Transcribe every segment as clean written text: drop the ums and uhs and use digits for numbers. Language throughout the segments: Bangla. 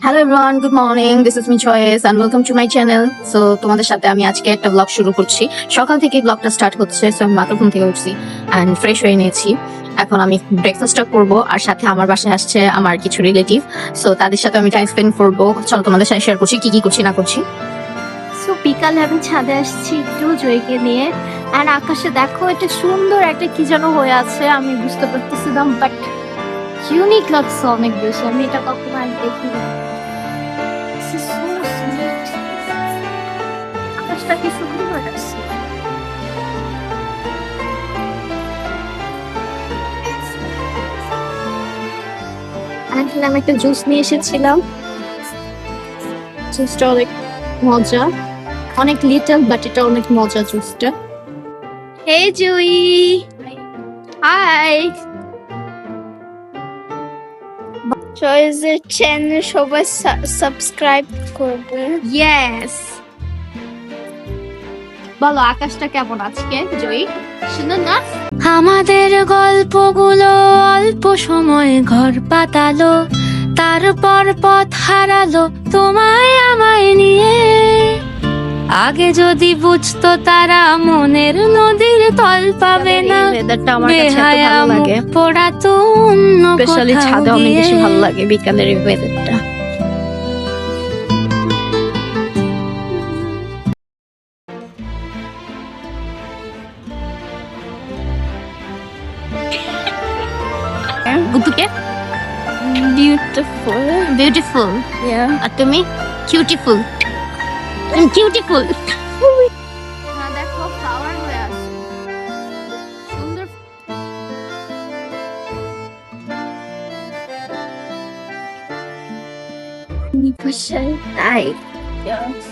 Hello everyone, good morning. This is me choice and welcome to my channel. So তোমাদের সাথে আমি আজকে একটা ব্লগ শুরু করছি। সকাল থেকে ব্লগটা স্টার্ট হচ্ছে। সো আমি মাত্র ঘুম থেকে উঠছি এন্ড ফ্রেশ হয়ে নিয়েছি। এখন আমি ব্রেকফাস্টটা করব, আর সাথে আমার বাসায় আসছে আমার কিছু রিলেটিভ। সো তাদের সাথে আমি টাইম স্পেন্ড করবো। চলো তোমাদের সাথে শেয়ার করছি কি কি করছি না করছি। সো বিকালে আমি ছাদে আসছি একটু জয়কে নিয়ে, আর আকাশে দেখো এটা সুন্দর একটা কি যেন হয়ে আছে, আমি বুঝতে পারতেছিলাম, বাট ইউনিক লাগছে অনেক বেশি। আমি এটা কখনো আগে দেখিনি। This is so sweet. আকাশটা কি সুন্দর লাগছে। আসলে আমি একটা জুস নিয়ে এসেছিলাম, জুসটা অনেক মজা, অনেক লিটল বাট এটা অনেক মজা জুসটা। হে জুই, হাই। চয়েসের চ্যানেল সবাই সাবস্ক্রাইব করবে। ইয়েস। বলো আকাশটা কেমন আজকে জয়ী, শুনুন না। আমাদের গল্পগুলো অল্প সময় ঘর পাতালো, তারপর পথ হারালো তোমায় আমায় নিয়ে। আগে যদি বুঝতো তারা মনের নদীর তল পাবে না, ওয়েদারটা আমার কাছে এত বেহায়া ভালো মুখ লাগে, পোড়া তো অন্য স্পেশালি কোথাও ছাদে অনেক বেশি গিয়ে। ভালো লাগে বিকালের এই ওয়েদারটা। বুতুকে বিউটিফুল। বিউটিফুল, আর তুমি কিউটিফুল। কিউটিফুল। হ্যাঁ দেখো ফ্লাওয়ার হয়ে আছে, সুন্দর। তাই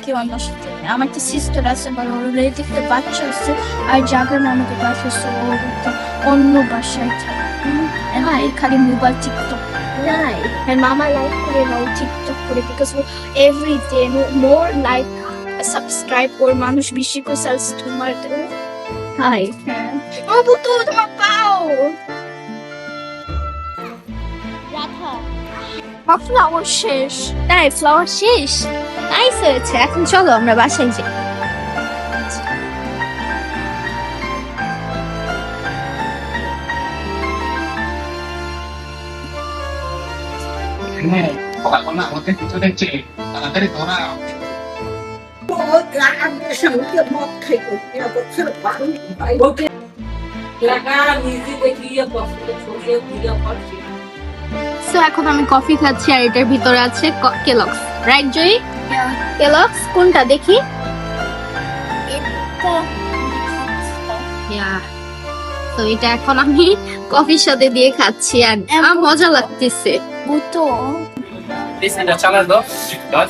কেউ আমার সাথে নেই। আমার একটা সিস্টার আছে, আমার রিলেটিভের বাচ্চা আছে, আর জাগার আমাদের বাসা অন্য বাসায় থাকে। ভাই খালি মোবাইল টিকটক নাই, আর মামা লাইক করে নাও টিকটক করে, because every day more like subscribe ওর মানুষ বেশি করে সার্চ তোমার হাই। হ্যাঁ ও বুতু তোমার পাও রাধা বা ফ্লাওয়ার শেষ। তাই ফ্লাওয়ার শেষ, নাইস হয়েছে। এখন চলো আমরা বাসায় যাই। Coca-Cola আমাকে কিছু দেখছে তাড়াতাড়ি ধরাও সো এখন আমি কফি খাচ্ছি, আর এটার ভিতরে আছে কেলগস, রাইট জয়ী? কেলগস কোনটা দেখি? তো এটা এখন আমি কফির সাথে দিয়ে খাচ্ছি, আর আমার মজা লাগতেছে। বুতো Licença, চালাস দাও গাছ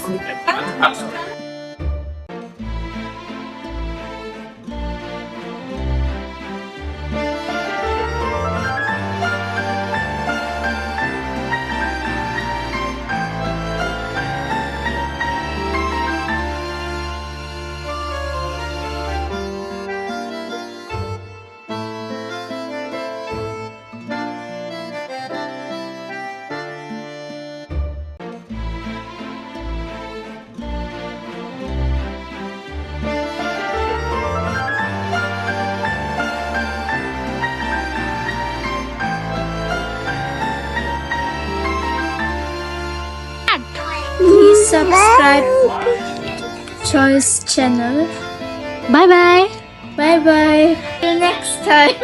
please subscribe Choice channel. Bye bye. Bye bye. Till next time.